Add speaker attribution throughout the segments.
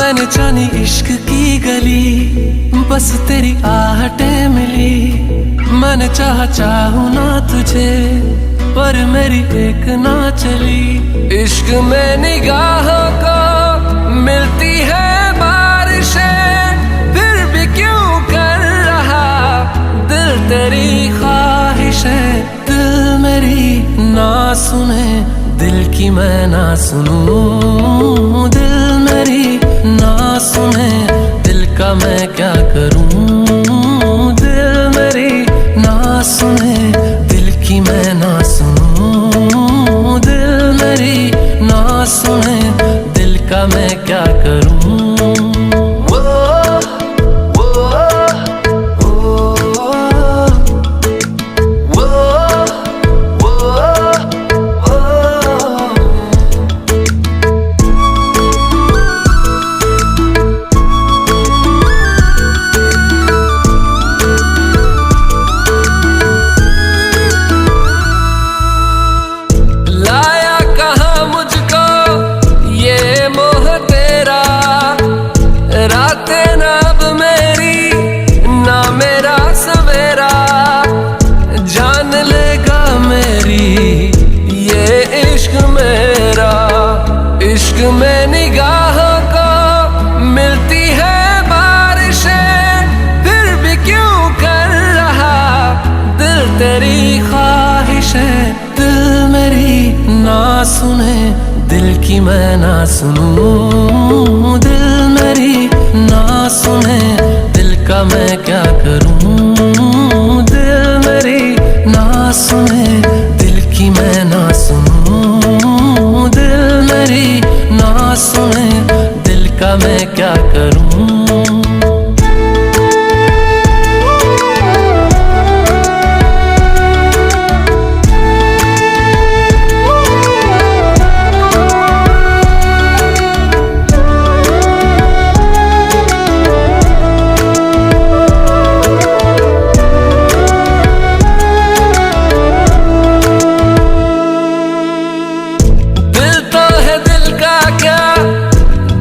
Speaker 1: मैंने जानी इश्क की गली, बस तेरी आहटें मिली। मैंने चाहूं ना तुझे, पर मेरी एक ना चली। इश्क में निगाहों को मिलती है बारिशें, फिर भी क्यों कर रहा दिल तेरी ख्वाहिशें। दिल मेरी ना सुने, दिल की मैं ना सुनूं। दिल मेरी ना सुने, दिल का मैं क्या करूं। दिल मेरी ना सुने, दिल की मैं ना सुनूं। दिल मेरी ना सुने, दिल का मैं क्या करूं। इश्क में निगाहों को मिलती है बारिशें, फिर भी क्यों कर रहा दिल तेरी ख्वाहिशें। दिल मेरी ना सुने, दिल की मैं ना सुनूं। दिल मेरी ना सुने, दिल का मैं क्या करूं। दिल मेरी ना सुने, दिल की मैं ना सुनूं। दिल मेरी ना सुने, दिल का मैं क्या करूं।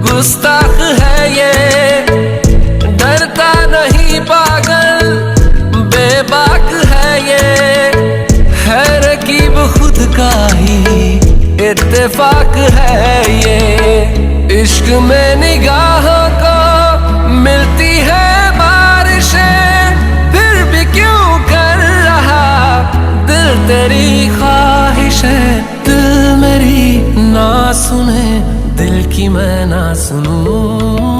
Speaker 1: गुस्ताख है ये, डरता नहीं पागल बेबाक है ये। है रकीब खुद का ही इत्तेफाक है ये। इश्क में निगाहों को मिलती है बारिशें, फिर भी क्यों कर रहा दिल तेरी ख्वाहिशें। दिल मेरी ना सुने, दिल की मैं ना सुनूं।